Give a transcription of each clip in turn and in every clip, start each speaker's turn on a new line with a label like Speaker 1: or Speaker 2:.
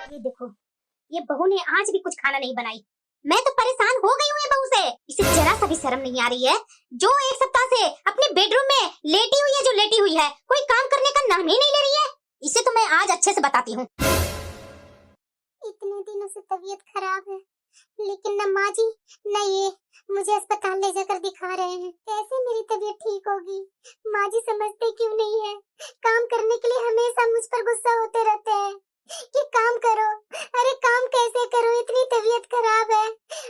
Speaker 1: ये देखो, ये बहू ने आज भी कुछ खाना नहीं बनाई। मैं तो परेशान हो गई हूँ ये बहू से। इसे जरा सा भी शर्म नहीं आ रही है, जो एक सप्ताह से अपने बेडरूम में लेटी हुई है, जो लेटी हुई है, कोई काम करने का नाम ही नहीं ले रही है। इसे तो मैं आज अच्छे से बताती हूँ।
Speaker 2: इतने दिनों से तबीयत खराब है, लेकिन न माँ जी न ये मुझे अस्पताल ले जाकर दिखा रहे हैं। कैसे मेरी तबीयत ठीक होगी? माँ जी समझते क्यों नहीं है? काम करने के लिए हमेशा मुझ पर गुस्सा होते रहते हैं कि काम करो। अरे काम कैसे करो, इतनी तबीयत खराब है,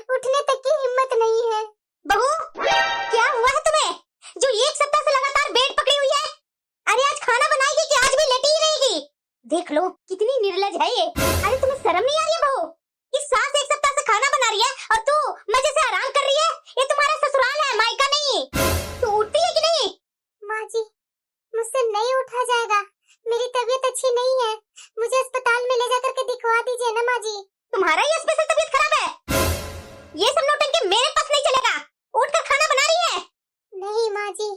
Speaker 2: उठने तक की हिम्मत नहीं है।
Speaker 1: बहू, क्या हुआ है तुम्हें, जो एक सप्ताह से लगातार बेड पकड़ी हुई है? अरे आज खाना बनाएगी कि आज भी लेटी ही रहेगी? देख लो कितनी निर्लज है ये। अरे तुम्हें शर्म नहीं आ रही है बहू? कि सास एक सप्ताह से खाना बना रही है और तू मजे से आराम कर रही है। ये तुम्हारा ससुराल है, मायका नहीं। तू उठती है कि नहीं?
Speaker 2: माँ जी मुझसे नहीं उठा जाएगा, मेरी तबीयत अच्छी नहीं है, मुझे अस्पताल में ले जाकर के दिखवा दीजिए ना माँ जी।
Speaker 1: तुम्हारा ही स्पेशल तबीयत खराब है, ये सब नौटंकी मेरे पास नहीं चलेगा। उठकर खाना बना रही है।
Speaker 2: नहीं माँ जी,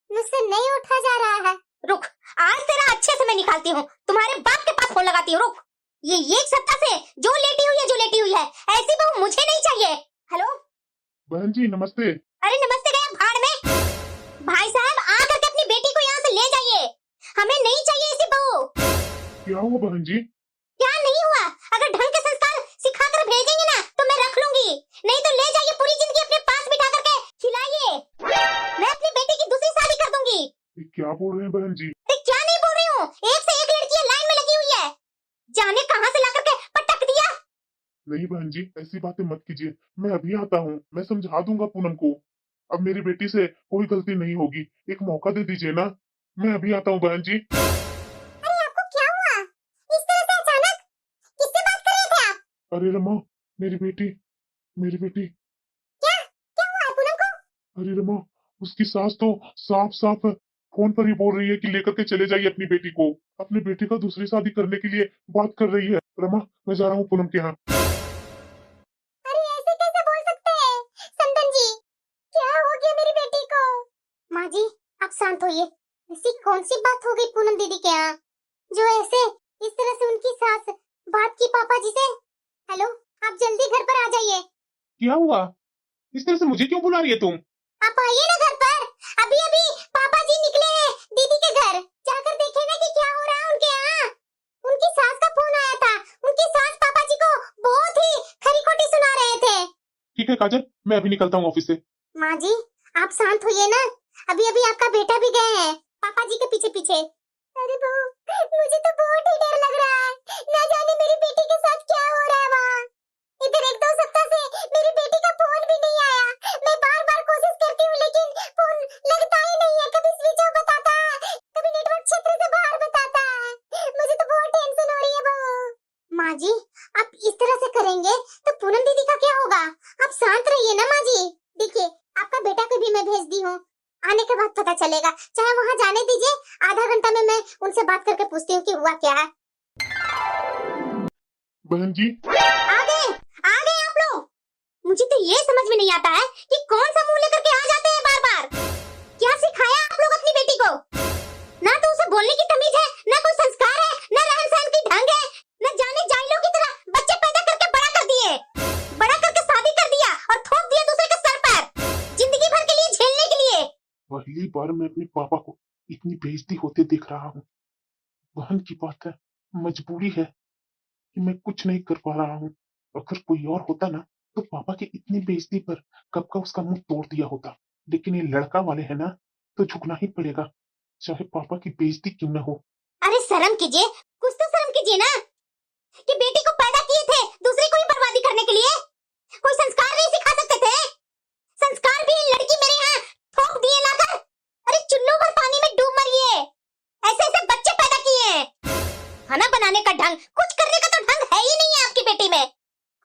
Speaker 2: मुझसे नहीं उठा जा रहा है।
Speaker 1: रुक, आज तेरा अच्छे से मैं निकालती हूँ। तुम्हारे बाप के पास फोन लगाती हूँ। रुक, ये एक सप्ताह से जो लेटी हुई है, जो लेटी हुई है, ऐसी बहू मुझे नहीं चाहिए। हेलो
Speaker 3: बहन जी नमस्ते।
Speaker 1: अरे नमस्ते गया भाड़ में। भाई साहब आकर के अपनी बेटी को यहाँ से ले जाइए, हमें नहीं चाहिए ऐसी बहू।
Speaker 3: क्या हुआ बहन जी?
Speaker 1: क्या नहीं हुआ? अगर ढंग के संस्कार सिखाकर भेजेंगे ना तो मैं रख लूंगी, नहीं तो ले जाइए, पूरी जिंदगी अपने पास बिठा करके खिलाइए। मैं अपनी बेटी की दूसरी शादी कर दूंगी।
Speaker 3: ये क्या बोल रहे हैं बहन जी?
Speaker 1: क्या नहीं बोल रही हूँ, एक से एक लड़कियां लाइन में लगी हुई है, जाने कहां से ला करके पटक दिया।
Speaker 3: नहीं बहन जी ऐसी बातें मत कीजिए, मैं अभी आता हूँ, मैं समझा दूंगा पूनम को। अब मेरी बेटी से कोई गलती नहीं होगी, एक मौका दे दीजिए ना, मैं अभी आता हूँ बहन जी।
Speaker 2: अरे आपको क्या हुआ? इस तरह से अचानक किससे बात कर रहे थे आप?
Speaker 3: अरे रमा, मेरी बेटी
Speaker 2: क्या क्या हुआ है पूनम को?
Speaker 3: अरे रमा, उसकी सास तो साफ साफ फोन पर ही बोल रही है कि लेकर के चले जाइए अपनी बेटी को, अपनी बेटी का दूसरी शादी करने के लिए बात कर रही है। रमा मैं जा रहा हूँ पूनम के यहाँ।
Speaker 2: अरे ऐसे कैसे बोल सकते हैं संदन जी? क्या हो गया मेरी बेटी को? माँ जी आप शांत होइए। ऐसी कौन सी बात हो गई पूनम दीदी के यहाँ, जो ऐसे इस तरह से उनकी सास बात की पापा जी से? हेलो आप जल्दी घर पर आ जाइए।
Speaker 3: क्या हुआ? इस तरह से मुझे क्यों बुला रही है तुम?
Speaker 2: आप आइए ना घर पर, अभी अभी पापा जी निकले हैं दीदी के घर, जाकर देखे ना कि क्या हो रहा है उनके यहाँ। उनकी सास का फोन आया था, उनकी सास पापा जी को बहुत ही खरी खोटी सुना रहे थे।
Speaker 3: ठीक है काजल, मैं अभी निकलता हूँ ऑफिस से।
Speaker 2: माँ जी आप शांत होइए ना, अभी अभी आपका बेटा भी गए हैं पापा जी के पीछे पीछे। अरे बहू मुझे तो बहुत ही डर लग रहा है, ना जाने मेरी बेटी के साथ क्या हो रहा है वहाँ। इधर एक दो सप्ताह से मेरी बेटी का फोन भी नहीं आया, मैं बार बार कोशिश करती हूँ लेकिन फोन लगता ही नहीं है, कभी स्विच ऑफ बताता है, कभी नेटवर्क क्षेत्र से बाहर बताता है। मुझे तो बहुत टेंशन हो रही है बहू। माँ जी आप इस तरह से करेंगे तो पूनम दीदी का क्या होगा? आप शांत रहिए ना माँ जी। देखिए आपका बेटा को भी मैं भेज दी हूँ, आने के बाद पता चलेगा, चाहे वहाँ जाने दीजिए, आधा घंटा में मैं उनसे बात करके पूछती हूँ कि हुआ क्या है।
Speaker 3: बहन जी
Speaker 1: आ गए आप लोग। मुझे तो ये समझ में नहीं आता है कि कौन सा मुंह लेकर के आ जाते हैं बार बार। क्या सिखाया आप लोग अपनी बेटी को? ना तो उसे बोलने की तमीज है, ना कोई संस्कार है, ना रहन सहन की ढंग है, न जाने जाइलों की तरह बच्चे पैदा करके बड़ा कर दिए, बड़ा करके शादी कर दिया और थोप दिया दूसरे के सर पर, जिंदगी भर के लिए झेलने के लिए।
Speaker 3: पहली बार मैं अपने पापा को इतनी बेइज्जती होते देख रहा हूँ। बहन की बात है, मजबूरी है कि मैं कुछ नहीं कर पा रहा हूँ। अगर कोई और होता ना तो पापा की इतनी बेइज्जती पर कब का उसका मुंह तोड़ दिया होता, लेकिन ये लड़का वाले है ना तो झुकना ही पड़ेगा, चाहे पापा की बेइज्जती क्यों न हो।
Speaker 1: अरे शर्म कीजिए, कुछ तो शर्म कीजिए ना, कि बेटी को पैदा किए थे दूसरे को ही बर्बादी करने के लिए। कोई संस्कार नहीं सिखा सकते थे? संस्कार भी लड़की मेरे यहाँ थोप दिए लाकर। अरे चुल्लू भर पानी में डूब मरिए, ऐसे ऐसे बच्चे पैदा किए हैं। खाना बनाने का ढंग, कुछ करने का तो ढंग है ही नहीं है आपकी बेटी में।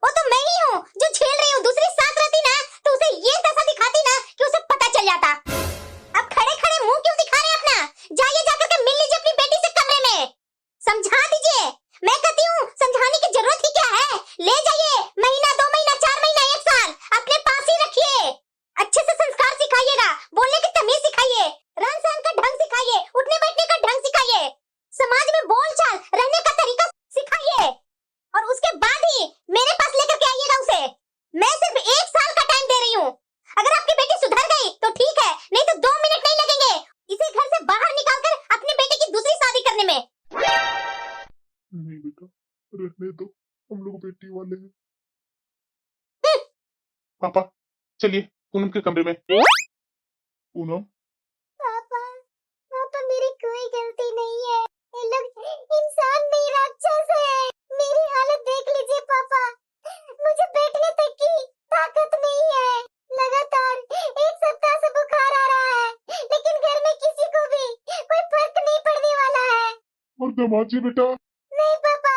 Speaker 1: वो तो मैं ही हूँ जो झेल रही हूँ, दूसरी सास रहती ना तो उसे ये दशा दिखाती ना कि उसे पता चल जाता। अब खड़े खड़े मुंह क्यों दिखा रहे हैं अपना? जाइए जाकर के मिल लीजिए अपनी बेटी से कमरे में, समझा दीजिए। मैं कहती हूँ समझाने की जरूरत ही क्या है, ले जाइए, महीना 2 महीना 4 महीना 1 साल अपने पास ही रखिए। अच्छे से संस्कार सिखाइएगा, बोलने की तमीज सिखाइए, रहन सहन का ढंग सिखाइए, उठने बैठने का ढंग सिखाइए, समाज में बोलचाल रहने का तरीका सिखाइए, और मेरे पास लेकर के आइएगा उसे। मैं सिर्फ 1 साल का टाइम दे रही हूँ। अगर आपकी बेटी सुधर गई तो ठीक है, नहीं तो 2 मिनट नहीं लगेंगे इसे घर से बाहर निकालकर अपने बेटे की दूसरी शादी करने में।
Speaker 3: नहीं बेटा, रहने दो, हम लोग बेटी वाले हैं। पापा चलिए पूनम के कमरे में। पूनम,
Speaker 2: पापा पापा मेरी कोई गलती नहीं है, ये लोग इंसान नहीं राक्षस है। मेरी हालत देख लीजिए पापा, मुझे बैठने तक की ताकत नहीं है। लगातार 1 सप्ताह से बुखार आ रहा है, लेकिन घर में किसी को भी कोई फर्क नहीं पड़ने वाला है।
Speaker 3: और दामाद जी बेटा?
Speaker 2: नहीं पापा,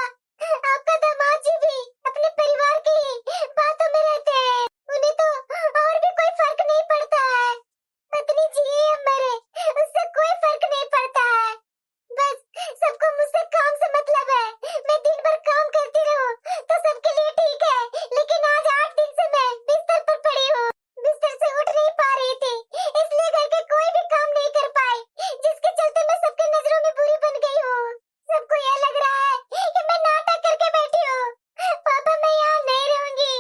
Speaker 2: आपका दामाद जी भी अपने परिवार की ही बातों में रहते हैं, उन्हें तो और भी कोई फर्क नहीं पड़ता है। पत्नी जिए या मरे, उससे कोई फर्क नहीं पड़ता है। बस सबको मुझसे काम से मतलब है। मैं दिन भर काम करती रहूं तो सबके लिए ठीक है, लेकिन आज 8 दिन से मैं बिस्तर पर पड़ी हूँ, बिस्तर से उठ नहीं पा रही थी, इसलिए घर के कोई भी काम नहीं कर पाई, जिसके चलते मैं सबके नजरों में बुरी बन गई हूँ। सबको यह लग रहा है कि मैं नाटक करके बैठी हूँ। पापा मैं यहाँ नहीं रहूंगी,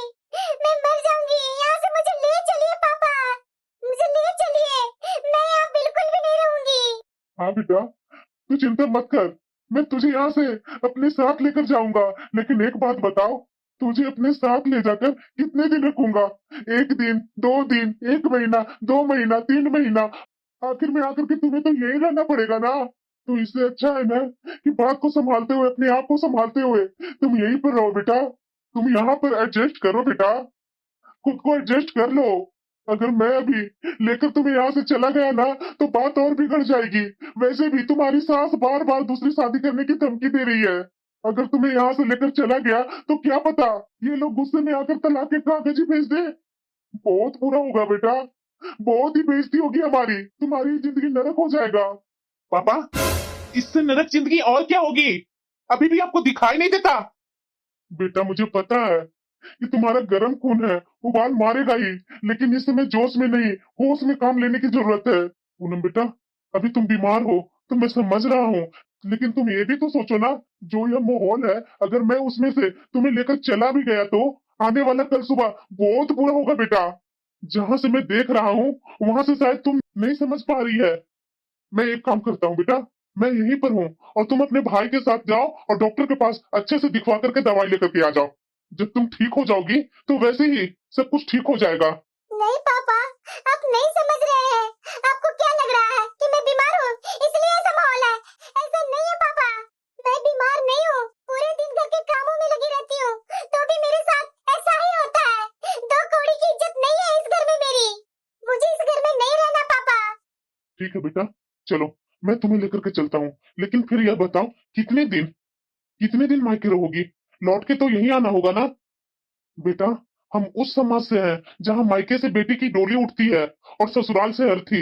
Speaker 2: मैं मर जाऊंगी। यहाँ से मुझे ले चलिए पापा, मुझे ले चलिए, मैं यहाँ बिल्कुल भी नहीं रहूंगी।
Speaker 3: हाँ बेटा, तू चिंता मत कर, मैं तुझे यहाँ से अपने साथ लेकर जाऊंगा। लेकिन एक बात बताओ, तुझे अपने साथ ले जाकर कितने दिन रखूंगा? 1 दिन, 2 दिन, 1 महीना, 2 महीना, 3 महीना, आखिर में आकर के तुम्हें तो यही रहना पड़ेगा ना। तो इससे अच्छा है ना कि बात को संभालते हुए, अपने आप को संभालते हुए तुम यहीं पर रहो बेटा। तुम यहाँ पर एडजस्ट करो बेटा, खुद को एडजस्ट कर लो। अगर मैं अभी लेकर तुम्हें यहाँ से चला गया ना तो बात और बिगड़ जाएगी। वैसे भी तुम्हारी सास बार बार दूसरी शादी करने की धमकी दे रही है। अगर तुम्हें यहाँ से लेकर चला गया तो क्या पता ये लोग गुस्से में आकर तलाक के कागज ही भेज दे। बहुत बुरा होगा बेटा, बहुत ही बेइज्जती होगी हमारी, तुम्हारी जिंदगी नरक हो जाएगा। पापा, इससे नरक जिंदगी और क्या होगी? अभी भी आपको दिखाई नहीं देता? बेटा मुझे पता है कि तुम्हारा गर्म खून है, उबाल मारेगा ही, लेकिन इस समय जोश में नहीं, होश में काम लेने की जरूरत है। पूनम बेटा, अभी तुम बीमार हो तो मैं समझ रहा हूँ, लेकिन तुम ये भी तो सोचो ना, जो यह माहौल है, अगर मैं उसमें से तुम्हें लेकर चला भी गया तो आने वाला कल सुबह बहुत बुरा होगा बेटा। जहाँ से मैं देख रहा हूँ वहां से शायद तुम नहीं समझ पा रही है। मैं एक काम करता हूँ बेटा, मैं यहीं पर हूँ और तुम अपने भाई के साथ जाओ और डॉक्टर के पास अच्छे से दिखवा करके दवाई लेकर के आ जाओ। जब तुम ठीक हो जाओगी तो वैसे ही सब कुछ ठीक हो जाएगा।
Speaker 2: नहीं पापा, आप नहीं समझ रहे हैं। आपको क्या लग रहा है कि मैं बीमार हूँ इसलिए ऐसा माहौल है? ऐसा नहीं है पापा, मैं बीमार नहीं हूँ, पूरे दिन घर के कामों में लगी रहती हूँ, तो भी मेरे साथ ऐसा ही होता है। 2 कौड़ी की इज्जत नहीं है इस घर में मेरी, मुझे इस घर में नहीं रहना पापा।
Speaker 3: ठीक है बेटा, चलो मैं तुम्हें लेकर के चलता हूँ, लेकिन फिर यह बताओ कितने दिन मायके रहोगी? लौट के तो यहीं आना होगा ना? बेटा, हम उस समाज से हैं जहाँ मायके से बेटी की डोली उठती है और ससुराल से अर्थी।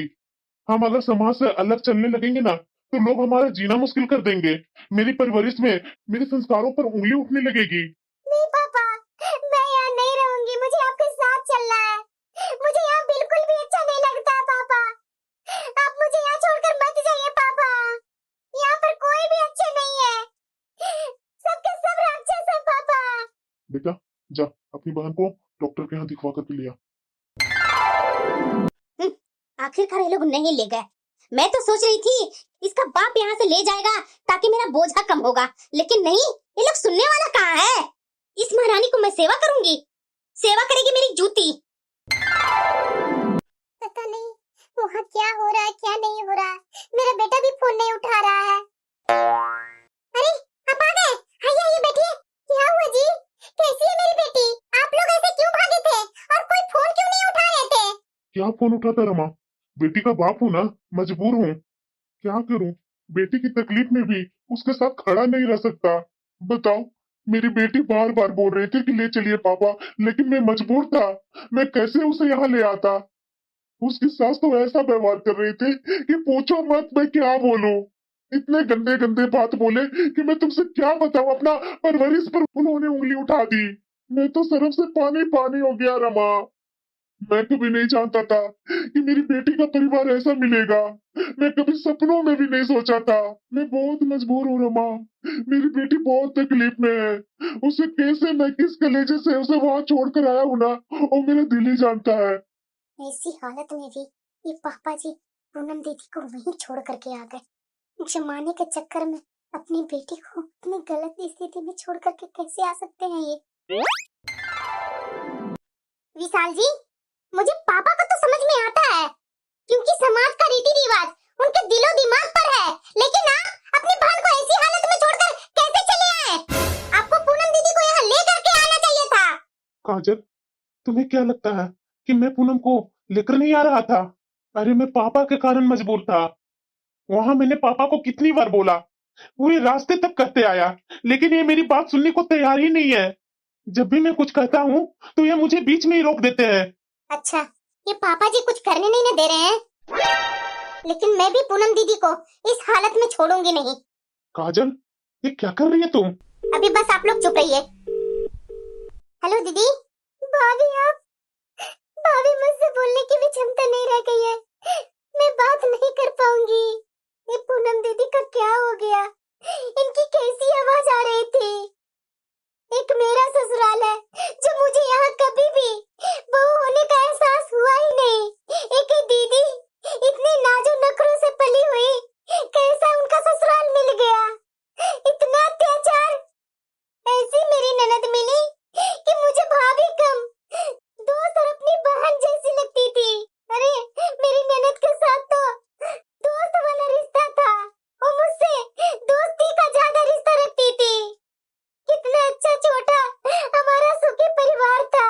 Speaker 3: हम अगर समाज से अलग चलने लगेंगे ना तो लोग हमारा जीना मुश्किल कर देंगे। मेरी परवरिश में मेरे संस्कारों पर उंगली उठने लगेगी।
Speaker 2: नहीं पापा, मैं यहाँ नहीं रहूंगी, मुझे आपके साथ चलना है। मुझे यहाँ बिल्कुल भी अच्छा नहीं लगता पापा, आप मुझे यहाँ छोड़कर मत जाइए पापा, यहाँ पर कोई भी अच्छा नहीं है, सबके सब राक्षस हैं पापा।
Speaker 3: बेटा जा, अपनी बहन को डॉक्टर के यहाँ दिखवा करके लिया।
Speaker 1: आखिरकार ये लोग नहीं ले गए। मैं तो सोच रही थी इसका बाप यहाँ से ले जाएगा ताकि मेरा बोझा कम होगा, लेकिन नहीं, ये लोग सुनने वाला कहाँ है। इस महारानी को मैं सेवा करूंगी, सेवा करेगी मेरी जूती।
Speaker 2: पता नहीं वहाँ क्या हो रहा है क्या नहीं हो रहा है, मेरा बेटा भी फोन नहीं उठा रहा है। अरे आप आ गए, आइए आइए बैठिए। क्या हुआ जी, कैसी है मेरी बेटी? आप लोग ऐसे क्यों भागे थे और कोई फोन क्यों नहीं उठा रहे थे?
Speaker 3: क्या फोन उठाता रमा? बेटी का बाप हूँ ना, मजबूर हूँ, क्या करूँ? बेटी की तकलीफ में भी उसके साथ खड़ा नहीं रह सकता। बताओ, मेरी बेटी बार बार बोल रही थी कि ले चलिए पापा, लेकिन मैं मजबूर था। मैं कैसे उसे यहाँ ले आता? उसकी सास तो ऐसा व्यवहार कर रही थी कि पूछो मत मैं क्या बोलूं। इतने गंदे गंदे बात बोले कि मैं तुमसे क्या बताऊं। अपना परवरिश पर उन्होंने उंगली उठा दी। मैं तो शर्म से पानी पानी हो गया रमा। मैं कभी नहीं जानता था कि मेरी बेटी का परिवार ऐसा मिलेगा। मैं कभी सपनों में भी नहीं सोचा था। मैं बहुत मजबूर हूँ रमा। मेरी बेटी बहुत तकलीफ में है। उसे कैसे मैं किस कलेजे से उसे वहां छोड़कर आया हूँ ना, वो मेरा दिल ही जानता है।
Speaker 2: ऐसी हालत में भी ये पापा जी पूनम दीदी को वहीं छोड़ करके आ गए। जमाने के चक्कर में अपनी बेटी को इतनी गलत स्थिति में छोड़ करके कैसे आ सकते हैं ये। विशाल जी, मुझे पापा को तो समझ में आता है, क्योंकि समाज का रीति रिवाज उनके दिलो दिमाग पर है, लेकिन आप अपनी बहन को ऐसी हालत में छोड़कर कैसे चले आए? आपको पूनम दीदी को यहाँ लेकर के आना चाहिए था।
Speaker 3: काजल, तुम्हें क्या लगता है कि मैं पूनम को लेकर नहीं आ रहा था? अरे मैं पापा के कारण मजबूर था। वहां मैंने पापा को कितनी बार बोला, पूरे रास्ते तक कहते आया, लेकिन ये मेरी बात सुनने को तैयार ही नहीं है। जब भी मैं कुछ कहता हूँ तो ये मुझे बीच में ही रोक देते हैं।
Speaker 2: अच्छा, ये पापा जी कुछ करने नहीं ना दे रहे हैं, लेकिन मैं भी पूनम दीदी को इस हालत में छोड़ूंगी नहीं।
Speaker 3: काजल, ये क्या कर रही है तुम?
Speaker 2: अभी बस आप लोग चुप रहिए। हेलो दीदी। भाभी आप, भाभी मुझसे बोलने की भी क्षमता नहीं रह गई है। मैं बात नहीं कर पाऊंगी। ये पूनम दीदी का क्या हो गया? इनकी कैसी आवाज आ रही थी? एक मेरा ससुराल है जो मुझे यहाँ कभी भी बहू होने का एहसास हुआ ही नहीं। एक ही दीदी इतने नाजुक नखरों से पली हुई, कैसा उनका ससुराल मिल गया? इतना अत्याचार। ऐसी मेरी ननद मिली कि मुझे भाभी कम, दोस्त और अपनी बहन जैसी लगती थी। अरे मेरी ननद के साथ तो दोस्त वाला रिश्ता था, वो मुझसे दोस्ती का ज्यादा रिश्ता रखती थी। कितना अच्छा छोटा हमारा सुखी परिवार था।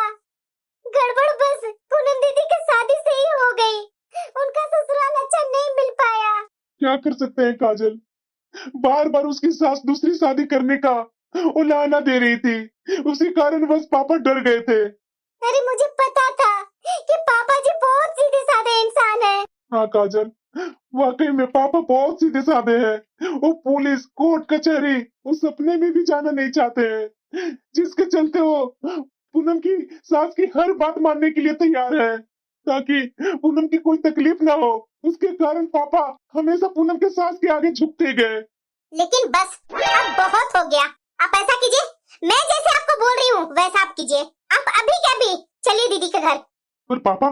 Speaker 2: गड़बड़ बस पूनम दीदी की शादी से ही हो गई। उनका ससुराल अच्छा नहीं मिल पाया।
Speaker 3: क्या कर सकते हैं काजल, बार बार उसकी सास दूसरी शादी करने का उलाहना दे रही थी, उसी कारण बस पापा डर गए थे।
Speaker 2: अरे मुझे पता था कि पापा जी बहुत सीधे साधे इंसान हैं।
Speaker 3: हाँ काजल, वाकई में पापा बहुत सीधे साधे हैं। वो पुलिस, कोर्ट, कचहरी वो सपने में भी जाना नहीं चाहते हैं, जिसके चलते वो पूनम की सास की हर बात मानने के लिए तैयार है, ताकि पूनम की कोई तकलीफ ना हो। उसके कारण पापा हमेशा पूनम के सास के आगे झुकते गए।
Speaker 2: लेकिन बस अब बहुत हो गया। आप ऐसा कीजिए, मैं जैसे आपको बोल रही हूँ वैसा आप कीजिए। आप अभी के अभी चलिए दीदी के घर।
Speaker 3: पर पापा?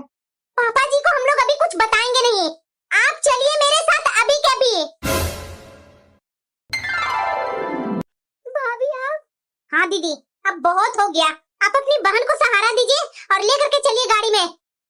Speaker 2: पापा जी को हम लोग अभी कुछ बताएंगे नहीं। आप चलिए मेरे साथ अभी के अभी। भाभी आप? हाँ दीदी, अब बहुत हो गया। आप अपनी बहन को सहारा दीजिए और लेकर के चलिए गाड़ी में।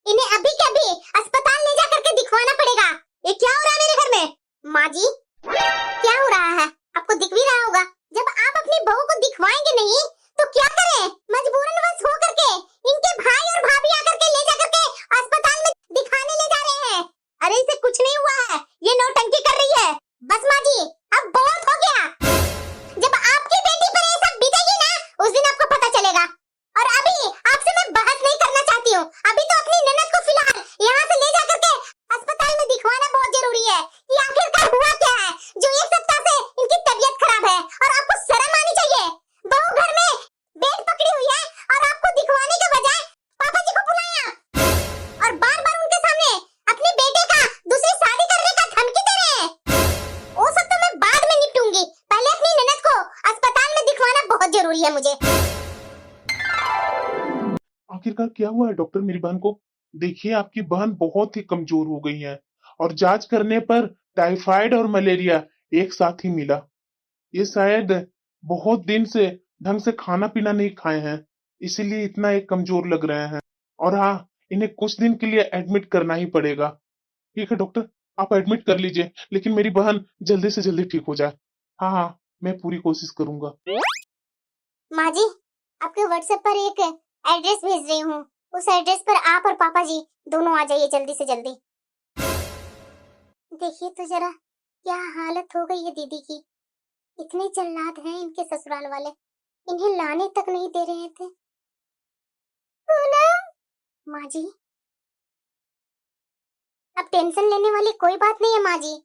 Speaker 2: इन्हें अभी के अभी अस्पताल ले जा करके दिखवाना पड़ेगा। ये क्या हो रहा है मेरे घर में? माँ जी, क्या हो रहा है? आपको दिख भी रहा होगा। जब आप अपनी बहू को दिखवाएंगे नहीं तो क्या करें? मजबूरन बस हो करके इनके भाई और भाभी आकर के ले जा करके अस्पताल में दिखाने ले जा रहे हैं। अरे इसे कुछ नहीं हुआ है, ये नौटंकी कर रही है। बस माँ जी, अब बहुत हो गया। जब आपकी बेटी पर ये सब बीतेगी ना, उस दिन आपको पता चलेगा। और अभी आपसे मैं बहस नहीं करना चाहती हूँ। अभी तो अपनी ननद को फिलहाल यहाँ से ले जा करके अस्पताल में दिखवाना बहुत जरूरी है कि आखिरकार हुआ क्या है जो एक सप्ताह से इनकी तबीयत खराब है। और आपको शर्म आनी चाहिए। बहू घर में बेड पकड़ी हुई है और आपको दिखवाने के बजाय पापा जी को बुलाया और बार बार उनके सामने अपने बेटे का दूसरी शादी करने का धमकी दे रहे हैं। वो सब तो मैं बाद में निपटूंगी, पहले अपनी ननद को अस्पताल में दिखवाना बहुत जरूरी है मुझे।
Speaker 3: आखिरकार क्या हुआ है डॉक्टर मेरी बहन को? देखिए आपकी बहन बहुत ही कमजोर हो गई है और जांच करने पर टाइफाइड और मलेरिया एक साथ ही मिला। ये शायद बहुत दिन से ढंग से खाना पीना नहीं खाए हैं, इसीलिए इतना एक कमजोर लग रहे हैं। और हाँ, इन्हें कुछ दिन के लिए एडमिट करना ही पड़ेगा। ठीक है डॉक्टर, आप एडमिट कर लीजिए, लेकिन मेरी बहन जल्दी से जल्दी ठीक हो जाए। हाँ हाँ, मैं पूरी कोशिश करूंगा।
Speaker 2: माँ जी, आपके व्हाट्सएप पर एक एड्रेस भेज रही हूँ। उस एड्रेस पर आप और पापा जी दोनों आ जाइए जल्दी से जल्दी। देखिए तो जरा क्या हालत हो गई है दीदी की। इतने जल्लाद हैं इनके ससुराल वाले, इन्हें लाने तक नहीं दे रहे थे। पूनम। माँ जी, अब टेंशन लेने वाली कोई बात नहीं है माँ जी।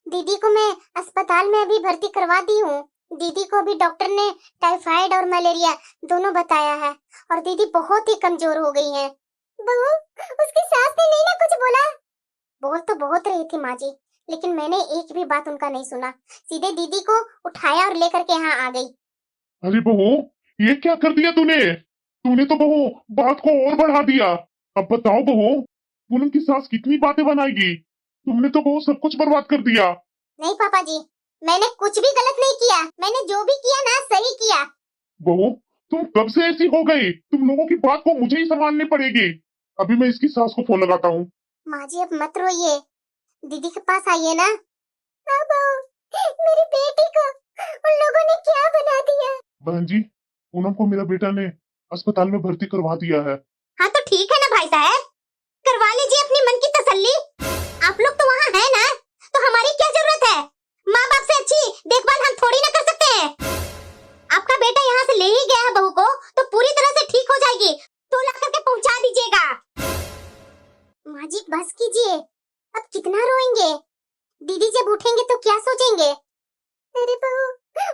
Speaker 2: दीदी को मैं अस्पताल में अभी भर्ती करवा दी हूँ। दीदी को अभी डॉक्टर ने टाइफाइड और मलेरिया दोनों बताया है और दीदी बहुत ही कमजोर हो गई हैं। बहू, उसकी सास ने नहीं ना कुछ बोला? बोल तो बहुत रही थी माँ जी, लेकिन मैंने एक भी बात उनका नहीं सुना। सीधे दीदी को उठाया और लेकर के यहाँ आ गई।
Speaker 3: अरे बहू, ये क्या कर दिया तूने? तूने तो बहू बात को और बढ़ा दिया। अब बताओ बहू, पूनम की सास कितनी बातें बनाएगी? तुमने तो बहू सब कुछ बर्बाद कर दिया।
Speaker 2: नहीं पापा जी, मैंने कुछ भी गलत नहीं किया। मैंने जो भी किया ना सही किया।
Speaker 3: बहू, तुम कब से ऐसी हो गई? तुम लोगों की बात को मुझे ही संभालनी पड़ेगी। अभी मैं इसकी सास को फोन लगाता हूँ।
Speaker 2: माँ जी अब मत रोइए, दीदी के पास आइए ना। हाँ बहू, मेरी बेटी को उन लोगों ने क्या बना दिया?
Speaker 3: बहन जी, पूनम को मेरा बेटा ने अस्पताल में भर्ती करवा दिया है।
Speaker 1: हाँ तो ठीक है ना भाई साहब, करवा लीजिए अपनी मन की तसल्ली। आप लोग तो वहाँ है ना, तो हमारी क्या जरूरत है? माँ बाप से अच्छी देखभाल हम थोड़ी ना कर सकते हैं। आपका बेटा यहाँ से ले ही गया है बहू को, तो पूरी तरह से ठीक हो जाएगी, तो ला करके पहुँचा दीजिएगा।
Speaker 2: माँ जी बस कीजिए, अब कितना रोएंगे? दीदी जब उठेंगे तो क्या सोचेंगे? अरे बहू,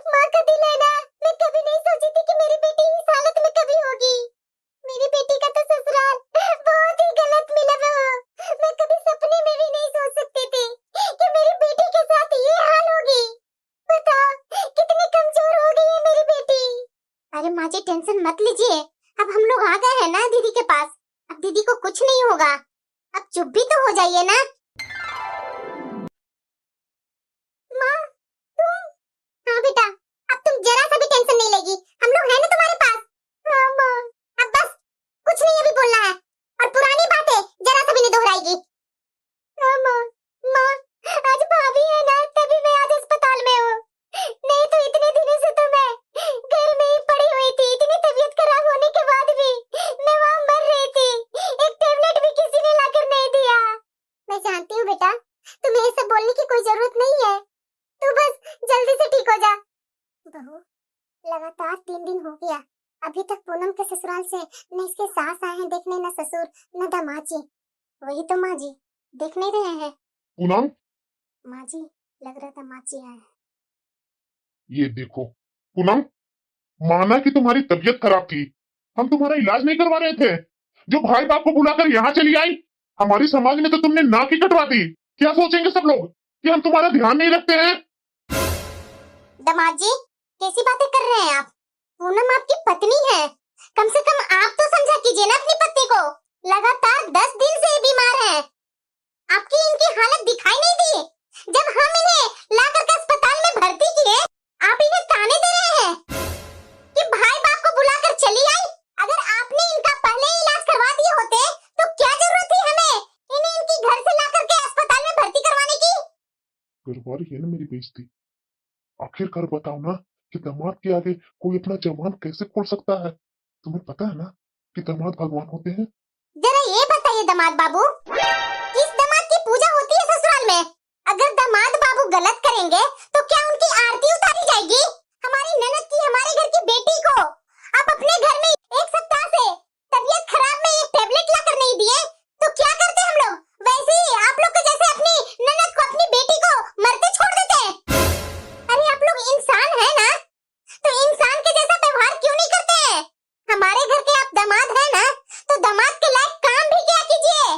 Speaker 2: माँ का दिल है ना, मैं कभी नहीं सोची थी कि मेरी बेटी इस हालत में कभी होगी। मेरी बेटी का तो ससुराल बहुत ही गलत मिला बहू। मैं कभी सपने में भी नहीं सोच सकती थी कि मेरी बेटी के साथ ये हाल होगी। बताओ कितनी कमजोर हो गई है मेरी बेटी। अरे माँ जी टेंशन मत लीजिए, अब हम लोग आ गए हैं ना दीदी के पास, अब दीदी को कुछ नहीं होगा। अब चुप भी तो हो जाइए ना। माँ, तुम? हाँ बेटा, अब तुम जरा सा भी टेंशन नहीं लेगी, हम लोग हैं ना तुम्हारे पास। हाँ माँ, अब बस कुछ नहीं अभी बोलना है, और पुरानी बातें जरा सा भी नहीं दोहराएगी। हाँ माँ, माँ आज भाभी है ना, तभी मैं आज अस्पताल में हूँ, नहीं तो इतने दिनों से तो मैं घर में ही पड़ी हुई थी। इतनी तबीयत खराब होने के बाद भी मैं वहाँ मर रही थी, एक टेबलेट भी किसी ने लाकर नहीं दिया। मैं जानती हूँ बेटा, तुम्हें ये सब बोलने की कोई जरूरत नहीं है, तू बस जल्दी से ठीक हो जा। बहू, लगातार 3 दिन हो गया, अभी तक पूनम के ससुराल से न इसके सास आए हैं देखने, न ससुर, न दामाद जी। वही तो माँ जी, देख नहीं रहे हैं।
Speaker 3: पूनम,
Speaker 2: माँ जी लग रहा दामाद जी आए।
Speaker 3: ये देखो पूनम, माना कि तुम्हारी तबीयत खराब थी, हम तुम्हारा इलाज नहीं करवा रहे थे, जो भाई बाप को बुलाकर यहाँ चली आई। हमारी समाज में तो तुमने नाक ही कटवा दी। क्या सोचेंगे सब लोग कि हम तुम्हारा ध्यान नहीं रखते हैं?
Speaker 2: दामाद जी कैसी बातें कर रहे हैं आप? पूनम आपकी पत्नी है, कम से कम आप तो समझा कीजिए ना अपनी पत्नी को। लगातार 10 दिन से ये बीमार है, आपकी इनकी हालत दिखाई नहीं दी? जब हम इन्हें ला करके अस्पताल में भर्ती किए, आप इन्हें ताने दे रहे हैं कि भाई बाप को बुलाकर चली आई। अगर आपने इनका पहले ही इलाज करवा दिए होते तो क्या जरूरत थी हमें इन्हें इनकी घर से ला करके अस्पताल में भर्ती करवाने की?
Speaker 3: करवा रही है ना मेरी बेइज्जती। आखिरकार बताओ ना कि दामाद के आगे कोई अपना जवान कैसे खोल सकता है? तुम्हें पता है ना कि दामाद भगवान होते हैं।
Speaker 2: जरा ये बताइए दामाद बाबू, किस दामाद की पूजा होती है ससुराल में? अगर दामाद बाबू गलत करेंगे तो क्या उनकी आरती उतारी जाएगी? हमारी ननद की, हमारे घर की बेटी को आप अपने घर में 1 सप्ताह से तबीयत खराब में एक टेबलेट लाकर नहीं दिए, तो क्या करते हम लोग? वैसे ही आप लोग को जैसे अपनी ननद को, अपनी बेटी को मरते छोड़ देते हैं। अरे आप लोग इंसान है ना, तो इंसान के जैसा व्यवहार क्यों नहीं करते हैं? हमारे घर के आप दामाद है ना, तो दामाद के लायक काम भी क्या कीजिए।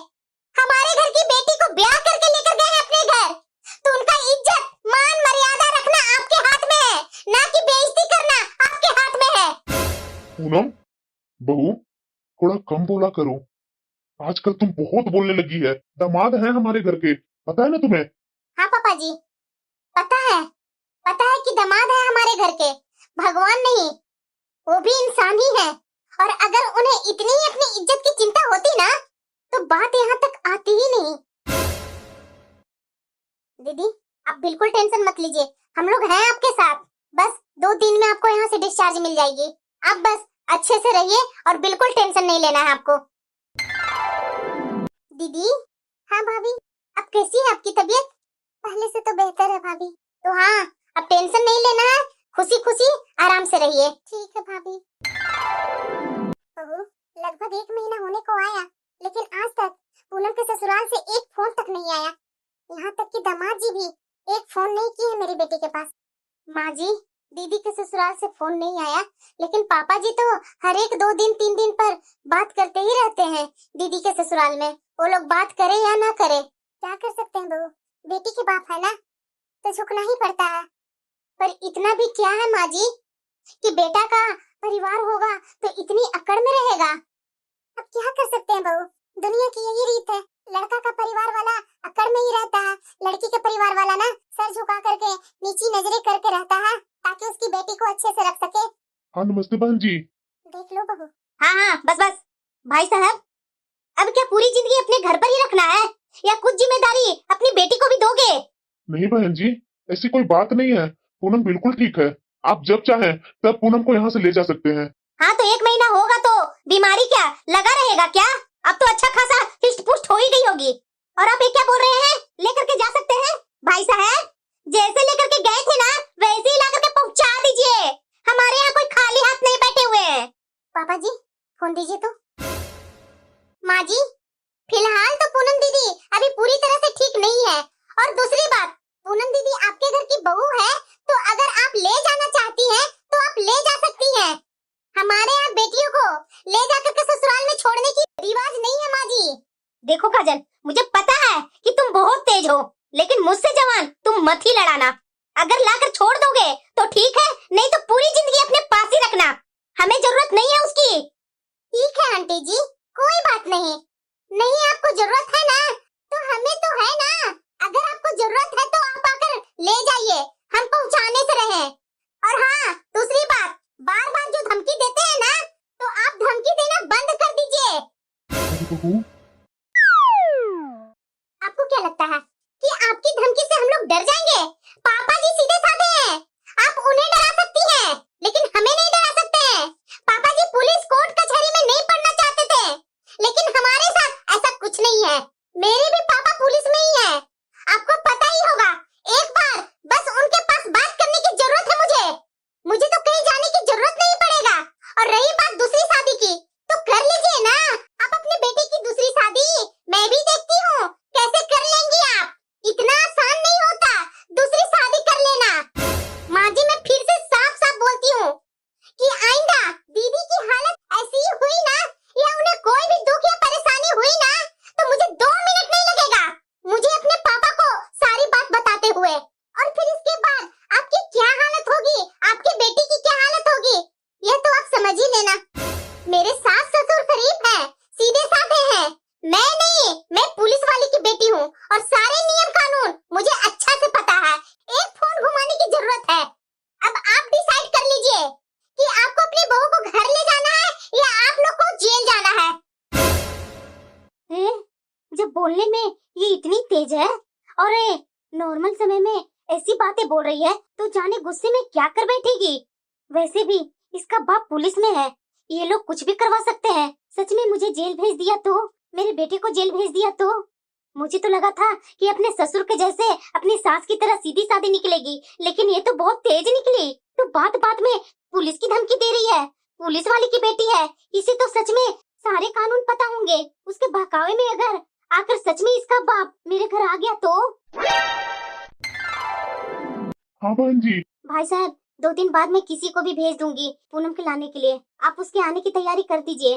Speaker 2: हमारे घर की बेटी को ब्याह करके लेकर गए हैं अपने घर, तो उनका इज्जत, मान, मर्यादा रखना आपके हाथ में है, ना कि बेइज्जती करना आपके हाथ में है।
Speaker 3: पूनम, बहू, थोड़ा कम बोला करो। आजकल तुम बहुत बोलने लगी है। दामाद है हमारे घर के, पता है ना तुम्हें?
Speaker 2: हाँ पापा जी, पता है कि दामाद है हमारे घर के, भगवान नहीं, वो भी इंसान ही है। और अगर उन्हें इतनी ही अपनी इज्जत की चिंता होती ना, तो बात यहाँ तक आती ही नहीं। दीदी आप बिल्कुल टेंशन मत लीजिए, हम लोग हैं आपके साथ। बस 2 दिन में आपको यहाँ से डिस्चार्ज मिल जाएगी। आप बस अच्छे से रहिए और बिल्कुल टेंशन नहीं लेना है आपको। दीदी। हाँ भाभी, अब कैसी है आपकी तबीयत? पहले से तो बेहतर है भाभी। तो हाँ, अब टेंशन नहीं लेना है, खुशी खुशी आराम से रहिए। ठीक है भाभी। बहू, लगभग 1 महीना होने को आया, लेकिन आज तक पूनम के ससुराल से एक फोन तक नहीं आया। यहाँ तक कि दामाद जी भी एक फोन नहीं किए मेरी बेटी के पास। माँ जी, दीदी के ससुराल से फोन नहीं आया, लेकिन पापा जी तो हर एक 2 दिन 3 दिन पर बात करते ही रहते हैं दीदी के ससुराल में। वो लोग बात करे या ना करे, क्या कर सकते हैं बहू, बेटी के बाप है ना, तो झुकना ही पड़ता है। पर इतना भी क्या है माँ जी कि बेटा का परिवार होगा तो इतनी अकड़ में रहेगा। अब क्या कर सकते हैं बहू, दुनिया की यही रीत है। लड़का का परिवार वाला अकड़ में ही रहता है, लड़की के परिवार वाला ना सर झुका करके नीची नजरें करके रहता है ताकि उसकी बेटी को अच्छे से रख सके।
Speaker 3: हाँ नमस्ते बहन जी।
Speaker 2: देख लो बहू।
Speaker 1: हाँ हाँ बस बस भाई साहब, अब क्या पूरी जिंदगी अपने घर पर ही रखना है या कुछ जिम्मेदारी अपनी बेटी को भी दोगे?
Speaker 3: नहीं बहन जी, ऐसी कोई बात नहीं है। पूनम बिल्कुल ठीक है। आप जब चाहें तब पूनम को यहाँ से ले जा सकते हैं।
Speaker 1: हाँ तो 1 महीना होगा तो बीमारी क्या लगा रहेगा क्या? अब तो अच्छा खासा हिस्ट पुष्ट हो ही गई होगी। और आप ये क्या बोल रहे हैं, लेकर के जा सकते हैं? भाई साहब, जैसे लेकर के गए थे ना वैसे ही ला करके पहुंचा दीजिए। हमारे यहाँ कोई खाली हाथ नहीं बैठे हुए हैं।
Speaker 2: पापा जी फोन दीजिए तो। माँ जी, फिलहाल तो पूनम दीदी अभी पूरी तरह से ठीक नहीं है। और दूसरी बात, पूनम दीदी आपके घर की बहू है, तो अगर आप ले जाना चाहती हैं तो आप ले जा सकती हैं। हमारे यहाँ बेटियों को ले जाकर के ससुराल में छोड़ने की रिवाज नहीं है माँ जी।
Speaker 1: देखो काजल, मुझे पता है कि तुम बहुत तेज हो, लेकिन मुझसे जवान तुम मत ही लड़ाना। अगर लाकर छोड़ दोगे तो ठीक है, नहीं तो पूरी जिंदगी अपने पास ही रखना। हमें जरूरत नहीं है उसकी।
Speaker 2: ठीक है आंटी जी, कोई बात नहीं। नहीं आपको जरूरत है ना, तो हमें तो है ना। अगर आपको जरूरत है तो आप आकर ले जाइए, हम पहुंचाने से रहे। और हाँ, दूसरी बात, बार बार जो धमकी देते हैं ना, तो आप धमकी देना बंद कर दीजिए।
Speaker 3: बहू,
Speaker 2: आपको क्या लगता है कि आपकी धमकी से हम लोग डर जाएंगे? पापा जी सीधे साधे हैं, आप उन्हें डरा सकती हैं, लेकिन हमें नहीं डरा सकते हैं। पापा जी पुलिस कोर्ट कचहरी में नहीं पढ़ना चाहते थे, लेकिन हमारे साथ ऐसा कुछ नहीं है। मेरे भी पापा पुलिस में ही है, आपको पता ही होगा। एक बार बस उनके पास बात करने की जरूरत है मुझे तो कहीं जाने की जरूरत नहीं पड़ेगा। और रही बात दूसरी शादी की, तो कर लीजिए ना आप अपनी बेटी की दूसरी शादी। मैं भी देखती हूँ कैसे कर लेंगी आप, इतना आसान नहीं होता दूसरी शादी कर लेना। माँ जी मैं फिर से साफ साफ बोलती हूँ कि आइंदा दीदी की हालत ऐसी हुई ना, या उन्हें कोई भी दुख या परेशानी हुई ना, तो मुझे 2 मिनट नहीं लगेगा मुझे अपने पापा को सारी बात बताते हुए। और फिर इसके बाद आपकी क्या हालत होगी, आपकी बेटी की क्या हालत होगी, यह तो आप समझ ही लेना। मेरे सास ससुर शरीफ हैं, सीधे साधे हैं। मैं नहीं, मैं पुलिस वाली की बेटी हूँ और सारे नियम कानून मुझे अच्छा से पता है। एक फोन घुमाने की जरूरत है। अब आप डिसाइड कर लीजिए कि आपको अपनी बहू को घर ले जाना है या आप लोग को जेल जाना है।
Speaker 1: जब बोलने में ये इतनी तेज है और नॉर्मल समय में ऐसी बातें बोल रही है, तो जाने गुस्से में क्या कर बैठेगी। वैसे भी इसका बाप पुलिस में है, ये लोग कुछ भी करवा सकते हैं। सच में मुझे जेल भेज दिया तो, मेरे बेटे को जेल भेज दिया तो, मुझे तो लगा था कि अपने ससुर के जैसे अपनी सास की तरह सीधी सादी निकलेगी, लेकिन ये तो बहुत तेज निकली। तो बात बात में पुलिस की धमकी दे रही है। पुलिस वाली की बेटी है, इसे तो सच में सारे कानून पता होंगे। उसके बहकावे में अगर आकर सच में इसका बाप मेरे घर आ गया तो।
Speaker 3: हाँ बहन जी।
Speaker 1: भाई साहब, 2 दिन बाद मैं किसी को भी भेज दूंगी पूनम के लाने के लिए। आप उसके आने की तैयारी कर दीजिए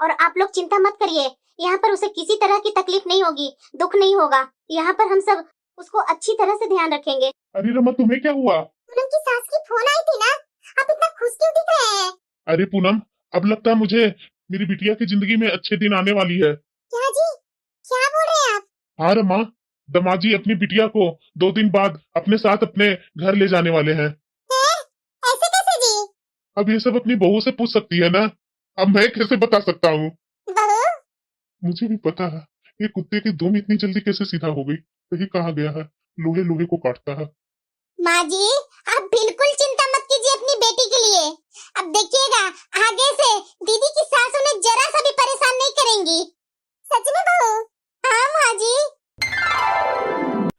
Speaker 1: और आप लोग चिंता मत करिए, यहाँ पर उसे किसी तरह की तकलीफ नहीं होगी, दुख नहीं होगा। यहाँ पर हम सब उसको अच्छी तरह से ध्यान रखेंगे।
Speaker 3: अरे रमा, तुम्हें क्या हुआ?
Speaker 2: पूनम की सास की फोन आई थी ना, आप इतना खुश क्यों दिख रहे हैं?
Speaker 3: अरे पूनम, अब लगता है मुझे मेरी बिटिया की जिंदगी में अच्छे दिन आने वाली है।
Speaker 2: क्या जी, क्या बोल रहे हैं आप?
Speaker 3: हाँ रमा, दमाजी अपनी बिटिया को 2 दिन बाद अपने साथ अपने घर ले जाने वाले हैं।
Speaker 2: ऐसे कैसे जी?
Speaker 3: अब ये सब अपनी बहू से पूछ सकती है ना, अब मैं कैसे बता सकता हूँ?
Speaker 2: बहू,
Speaker 3: मुझे भी पता है ये कुत्ते की दुम इतनी जल्दी कैसे सीधा हो गई। कहीं कहा गया है लोहे लोहे को काटता है।
Speaker 2: माँ जी आप बिल्कुल चिंता मत कीजिए अपनी बेटी के लिए। अब देखिएगा आगे से दीदी की सास उन्हें